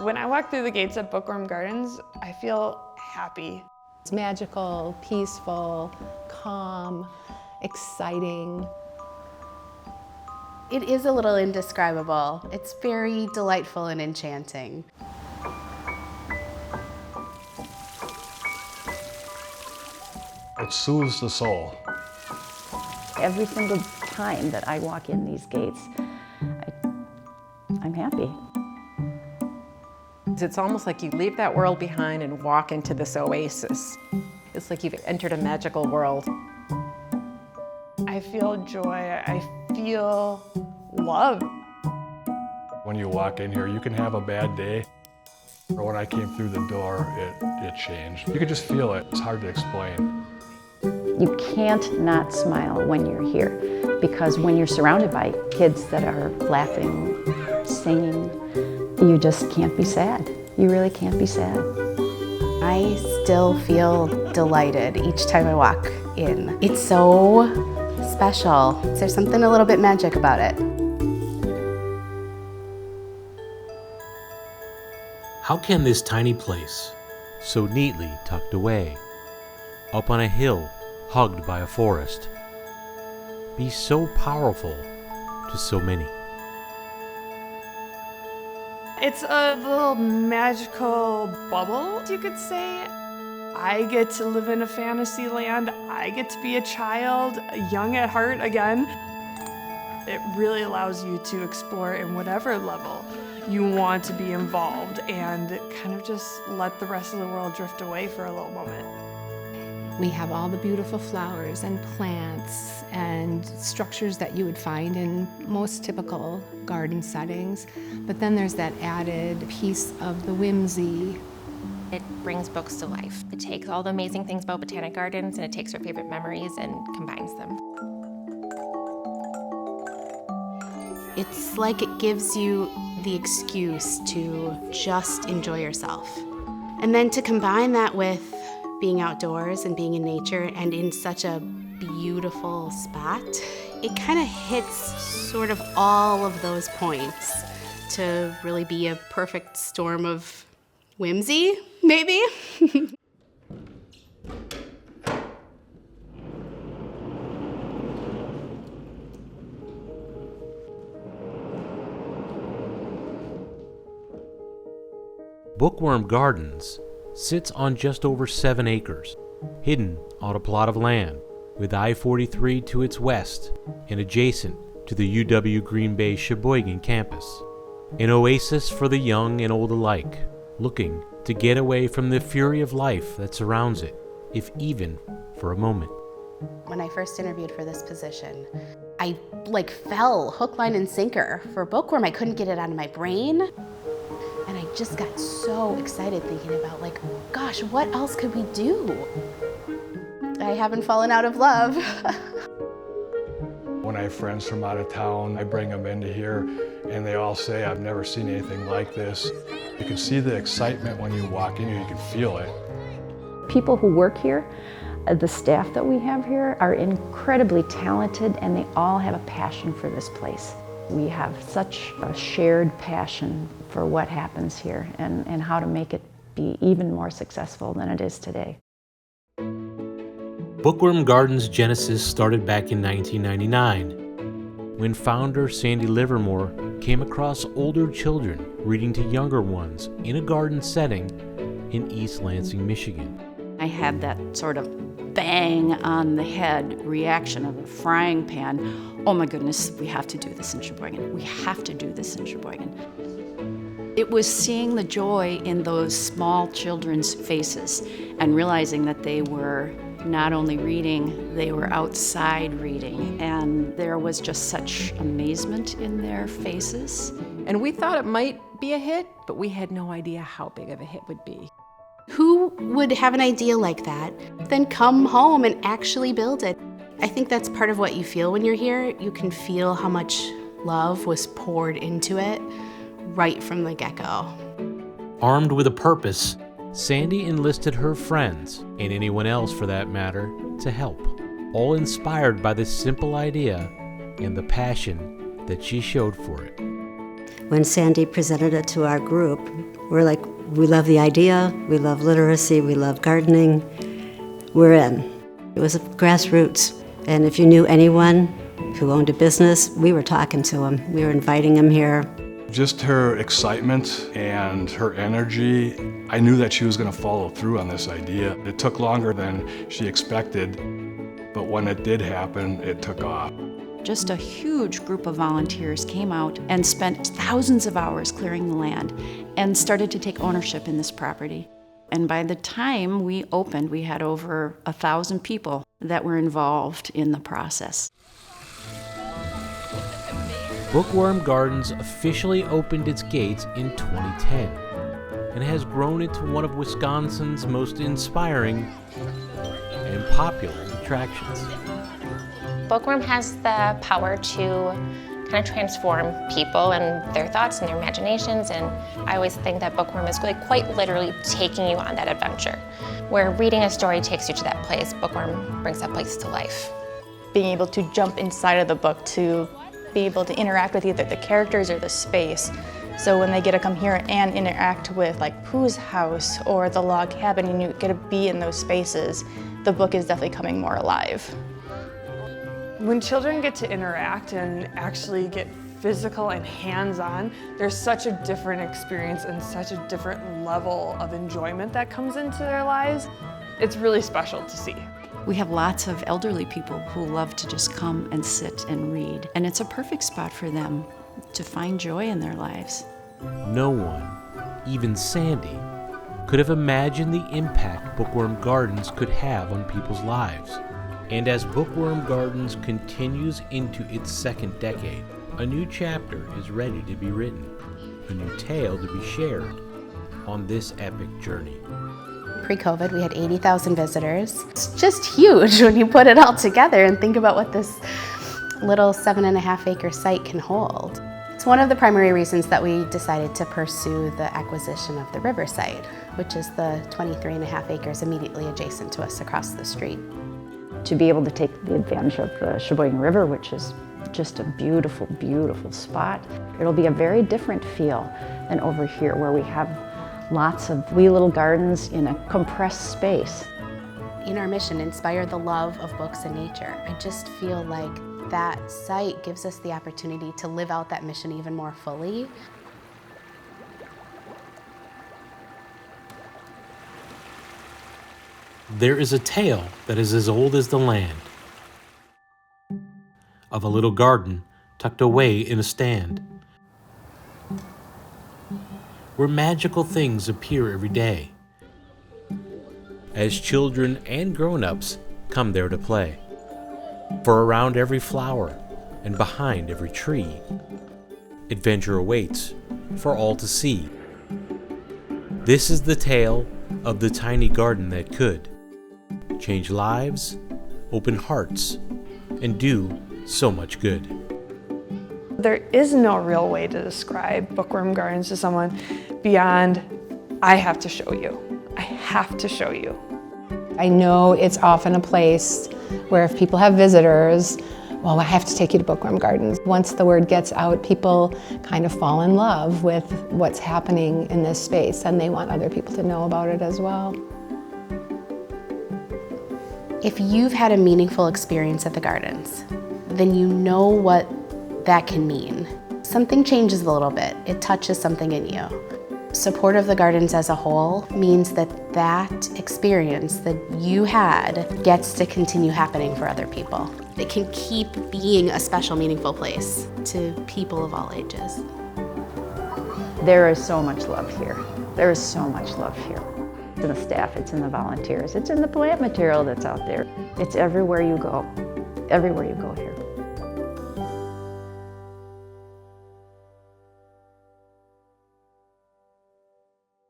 When I walk through the gates at Bookworm Gardens, I feel happy. It's magical, peaceful, calm, exciting. It is a little indescribable. It's very delightful and enchanting. It soothes the soul. Every single time that I walk in these gates, I'm happy. It's almost like you leave that world behind and walk into this oasis. It's like you've entered a magical world. I feel joy, I feel love. When you walk in here, you can have a bad day. Or when I came through the door, it changed. You can just feel it. It's hard to explain. You can't not smile when you're here, because when you're surrounded by kids that are laughing, singing, you just can't be sad. You really can't be sad. I still feel delighted each time I walk in. It's so special. There's something a little bit magic about it. How can this tiny place, so neatly tucked away, up on a hill hugged by a forest, be so powerful to so many? It's a little magical bubble, you could say. I get to live in a fantasy land. I get to be a child, young at heart again. It really allows you to explore in whatever level you want to be involved and kind of just let the rest of the world drift away for a little moment. We have all the beautiful flowers and plants and structures that you would find in most typical garden settings. But then there's that added piece of the whimsy. It brings books to life. It takes all the amazing things about Botanic Gardens and it takes our favorite memories and combines them. It's like it gives you the excuse to just enjoy yourself. And then to combine that with being outdoors and being in nature and in such a beautiful spot, it kind of hits sort of all of those points to really be a perfect storm of whimsy, maybe? Bookworm Gardens sits on just over 7 acres, hidden on a plot of land with I-43 to its west and adjacent to the UW Green Bay Sheboygan campus. An oasis for the young and old alike, looking to get away from the fury of life that surrounds it, if even for a moment. When I first interviewed for this position, I fell hook, line, and sinker for Bookworm. I couldn't get it out of my brain. And I just got so excited thinking about gosh, what else could we do? I haven't fallen out of love. When I have friends from out of town, I bring them into here and they all say, I've never seen anything like this. You can see the excitement when you walk in here, you can feel it. People who work here, the staff that we have here, are incredibly talented and they all have a passion for this place. We have such a shared passion for what happens here and how to make it be even more successful than it is today. Bookworm Gardens' genesis started back in 1999, when founder Sandy Livermore came across older children reading to younger ones in a garden setting in East Lansing, Michigan. I had that sort of bang on the head reaction of a frying pan. Oh my goodness, we have to do this in Sheboygan. We have to do this in Sheboygan. It was seeing the joy in those small children's faces and realizing that they were not only reading, they were outside reading. And there was just such amazement in their faces. And we thought it might be a hit, but we had no idea how big of a hit would be. Who would have an idea like that, then come home and actually build it? I think that's part of what you feel when you're here. You can feel how much love was poured into it right from the get-go. Armed with a purpose, Sandy enlisted her friends, and anyone else for that matter, to help, all inspired by this simple idea and the passion that she showed for it. When Sandy presented it to our group, We're like, we love the idea, we love literacy, we love gardening. We're in. It was grassroots. And if you knew anyone who owned a business, we were talking to them. We were inviting them here. Just her excitement and her energy, I knew that she was going to follow through on this idea. It took longer than she expected, but when it did happen, it took off. Just a huge group of volunteers came out and spent thousands of hours clearing the land and started to take ownership in this property. And by the time we opened, we had over 1,000 people that were involved in the process. Bookworm Gardens officially opened its gates in 2010 and has grown into one of Wisconsin's most inspiring and popular attractions. Bookworm has the power to kind of transform people and their thoughts and their imaginations, and I always think that Bookworm is really quite literally taking you on that adventure. Where reading a story takes you to that place, Bookworm brings that place to life. Being able to jump inside of the book, to be able to interact with either the characters or the space. So when they get to come here and interact with like Pooh's house or the log cabin and you get to be in those spaces, the book is definitely coming more alive. When children get to interact and actually get physical and hands-on, there's such a different experience and such a different level of enjoyment that comes into their lives. It's really special to see. We have lots of elderly people who love to just come and sit and read, and it's a perfect spot for them to find joy in their lives. No one, even Sandy, could have imagined the impact Bookworm Gardens could have on people's lives. And as Bookworm Gardens continues into its second decade, a new chapter is ready to be written, a new tale to be shared on this epic journey. Pre-COVID, we had 80,000 visitors. It's just huge when you put it all together and think about what this little 7.5-acre site can hold. It's one of the primary reasons that we decided to pursue the acquisition of the river site, which is the 23.5 acres immediately adjacent to us across the street. To be able to take the advantage of the Sheboygan River, which is just a beautiful, beautiful spot. It'll be a very different feel than over here where we have lots of wee little gardens in a compressed space. In our mission, Inspire the Love of Books and Nature, I just feel like that site gives us the opportunity to live out that mission even more fully. There is a tale that is as old as the land, of a little garden tucked away in a stand, where magical things appear every day, as children and grown-ups come there to play. For around every flower and behind every tree, adventure awaits for all to see. This is the tale of the tiny garden that could change lives, open hearts, and do so much good. There is no real way to describe Bookworm Gardens to someone beyond, I have to show you. I have to show you. I know it's often a place where if people have visitors, well, I have to take you to Bookworm Gardens. Once the word gets out, people kind of fall in love with what's happening in this space, and they want other people to know about it as well. If you've had a meaningful experience at the gardens, then you know what that can mean. Something changes a little bit. It touches something in you. Support of the gardens as a whole means that that experience that you had gets to continue happening for other people. It can keep being a special, meaningful place to people of all ages. There is so much love here. There is so much love here. It's in the staff, it's in the volunteers, it's in the plant material that's out there. It's everywhere you go here.